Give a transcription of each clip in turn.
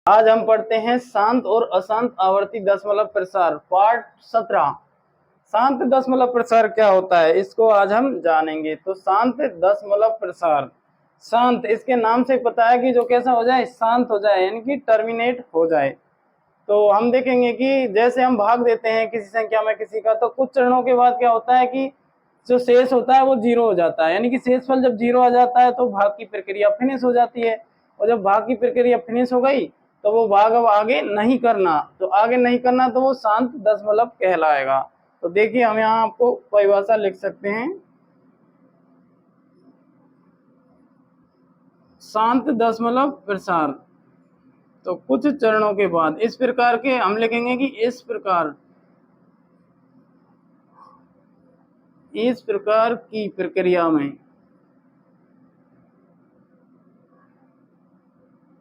आज हम पढ़ते हैं शांत और अशांत आवर्ती दशमलव प्रसार पार्ट 17। शांत दशमलव प्रसार क्या होता है इसको आज हम जानेंगे। तो शांत दशमलव प्रसार, शांत इसके नाम से पता है कि जो कैसा हो जाए, शांत हो जाए, यानी कि टर्मिनेट हो जाए। तो हम देखेंगे कि जैसे हम भाग देते हैं किसी संख्या में किसी का, तो कुछ चरणों के बाद क्या होता है कि जो शेष होता है वो 0 हो जाता है, यानी कि शेषफल जब 0 आ जाता है तो भाग की प्रक्रिया फिनिश हो जाती है। और जब भाग की प्रक्रिया फिनिश हो गई तो वो भाग अब आगे नहीं करना, तो आगे नहीं करना तो वो शांत दशमलव कहलाएगा। तो देखिए हम यहाँ आपको परिभाषा लिख सकते हैं, शांत दशमलव प्रसार। तो कुछ चरणों के बाद इस प्रकार के हम लिखेंगे कि इस प्रकार की प्रक्रिया में,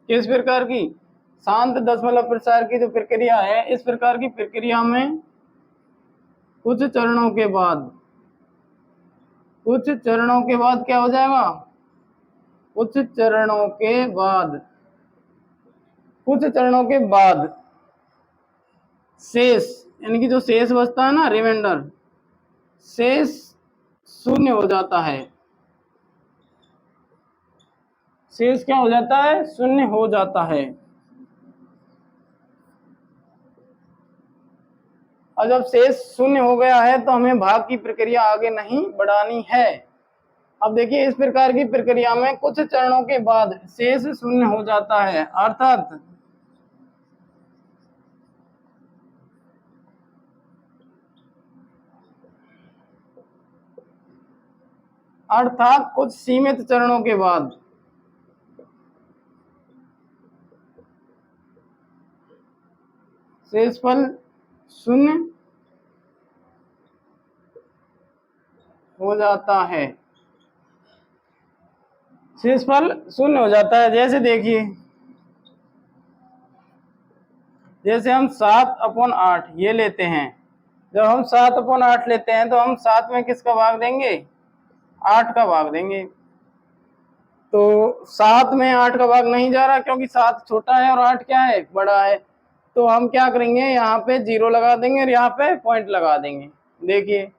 किस प्रकार की, शांत दशमलव प्रसार की जो प्रक्रिया है, इस प्रकार की प्रक्रिया में कुछ चरणों के बाद क्या हो जाएगा, कुछ चरणों के बाद शेष, यानी कि जो शेष बचता है ना, रिमाइंडर, शेष शून्य हो जाता है। शेष क्या हो जाता है, शून्य हो जाता है। और जब शेष शून्य हो गया है तो हमें भाग की प्रक्रिया आगे नहीं बढ़ानी है। अब देखिए इस प्रकार की प्रक्रिया में कुछ चरणों के बाद शेष शून्य हो जाता है, अर्थात कुछ सीमित चरणों के बाद शेषफल शून्य हो जाता है, शेषफल शून्य हो जाता है। जैसे देखिए, जैसे हम 7/8 ये लेते हैं, जब हम 7/8 लेते हैं तो हम 7 में किसका भाग देंगे, 8 का भाग देंगे। तो 7 में 8 का भाग नहीं जा रहा क्योंकि 7 छोटा है और 8 क्या है, बड़ा है। तो हम क्या करेंगे, यहाँ पे 0 लगा देंगे और यहाँ पे पॉइंट लगा देंगे। देखिए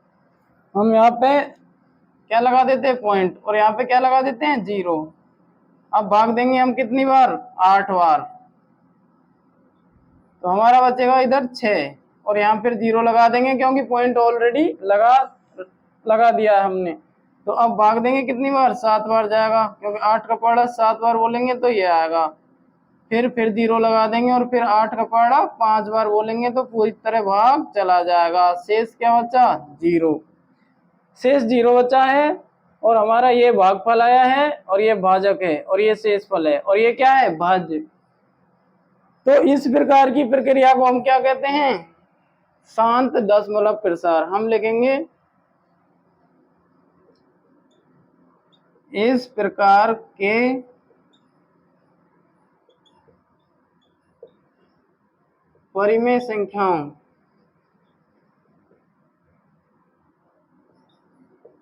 हम यहाँ पे क्या लगा देते हैं, पॉइंट, और यहाँ पे क्या लगा देते हैं, 0। अब भाग देंगे हम कितनी बार, 8 बार। तो हमारा बचेगा इधर 6 और यहाँ फिर 0 लगा देंगे क्योंकि पॉइंट ऑलरेडी लगा दिया है हमने। तो अब भाग देंगे कितनी बार, 7 बार जाएगा क्योंकि 8 का पहाड़ा 7 बार बोलेंगे तो ये आएगा। फिर 0 लगा देंगे और फिर 8 का पहाड़ा 5 बार बोलेंगे तो पूरी तरह भाग चला जाएगा। शेष क्या बचा, 0। शेष 0 बचा है और हमारा ये भागफल आया है और ये भाजक है और ये शेषफल है और ये क्या है, भाज्य। तो इस प्रकार की प्रक्रिया को हम क्या कहते हैं, शांत दशमलव प्रसार। हम लिखेंगे इस प्रकार के परिमेय संख्याओं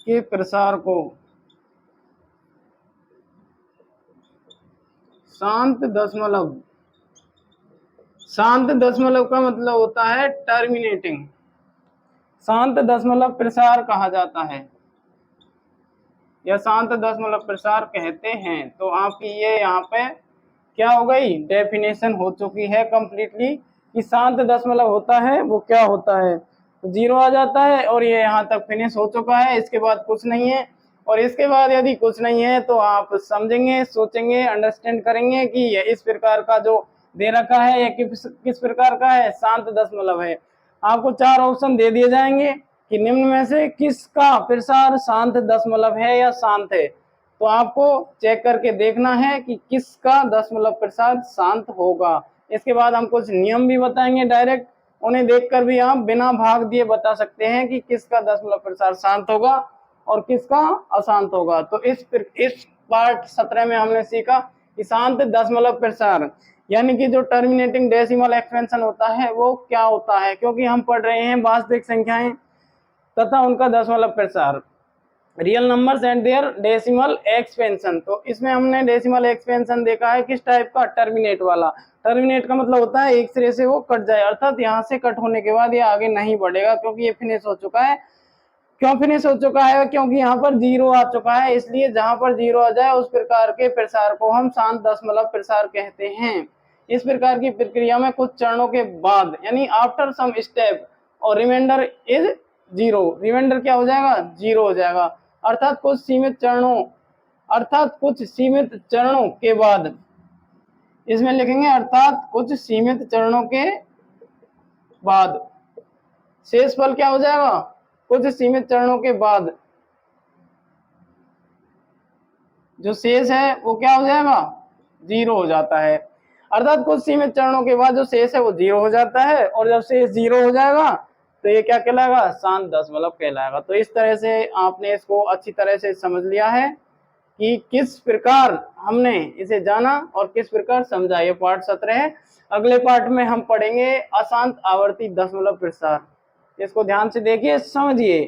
के प्रसार को शांत दशमलव, शांत दशमलव का मतलब होता है टर्मिनेटिंग, शांत दशमलव प्रसार कहा जाता है या शांत दशमलव प्रसार कहते हैं। तो आपकी ये यहाँ पे क्या हो गई, डेफिनेशन हो चुकी है कंप्लीटली कि शांत दशमलव होता है वो क्या होता है। तो 0 आ जाता है और ये यहाँ तक फिनिश हो चुका है, इसके बाद कुछ नहीं है। और इसके बाद यदि कुछ नहीं है तो आप समझेंगे, सोचेंगे, अंडरस्टैंड करेंगे कि ये इस प्रकार का जो दे रखा है ये किस प्रकार का है, शांत दशमलव है। आपको 4 ऑप्शन दे दिए जाएंगे कि निम्न में से किसका प्रसार शांत दशमलव है या शांत है। तो आपको चेक करके देखना है कि किसका दशमलव प्रसार शांत होगा। इसके बाद हम कुछ नियम भी बताएंगे डायरेक्ट, उन्हें देखकर भी आप बिना भाग दिए बता सकते हैं कि किसका दशमलव प्रसार शांत होगा और किसका अशांत होगा। तो इस पार्ट 17 में हमने सीखा कि शांत दशमलव प्रसार यानी कि जो टर्मिनेटिंग डेसिमल एक्सपेंशन होता है वो क्या होता है, क्योंकि हम पढ़ रहे हैं वास्तविक संख्याएं तथा उनका दशमलव प्रसार। Real numbers and their decimal expansion. तो इसमें हमने डेसिमल एक्सपेंशन देखा है किस टाइप का, टर्मिनेट वाला। टर्मिनेट का मतलब होता है एक सिरे से वो कट जाए, अर्थात यहाँ से कट होने के बाद ये आगे नहीं बढ़ेगा, क्योंकि ये फिनिश हो चुका है। क्यों फिनिश हो चुका है? क्योंकि यहाँ पर जीरो आ चुका है, इसलिए जहां पर जीरो आ जाए उस प्रकार के प्रसार को हम शांत दशमलव प्रसार कहते हैं। इस प्रकार की प्रक्रिया में कुछ चरणों के बाद, यानी आफ्टर सम स्टेप, और रिमाइंडर इज जीरो, रिमाइंडर क्या हो जाएगा? जीरो हो जाएगा। अर्थात कुछ सीमित चरणों के बाद, इसमें लिखेंगे अर्थात कुछ सीमित चरणों के बाद शेषफल क्या हो जाएगा? कुछ सीमित चरणों के बाद जो शेष है वो क्या हो जाएगा? जीरो हो जाता है। अर्थात कुछ सीमित चरणों के बाद जो शेष है वो जीरो हो जाता है, और जब शेष जीरो हो जाएगा तो ये क्या कहलाएगा? शांत दशमलव कहलाएगा। तो इस तरह से आपने इसको अच्छी तरह से समझ लिया है कि किस प्रकार हमने इसे जाना और किस प्रकार समझा। ये पार्ट 17 है। अगले पार्ट में हम पढ़ेंगे अशांत आवर्ती दशमलव प्रसार। इसको ध्यान से देखिए, समझिए।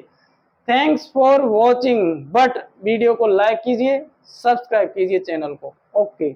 Thanks for watching, but video को लाइक कीजिए, सब्सक्राइब कीजिए चैनल को। ओके।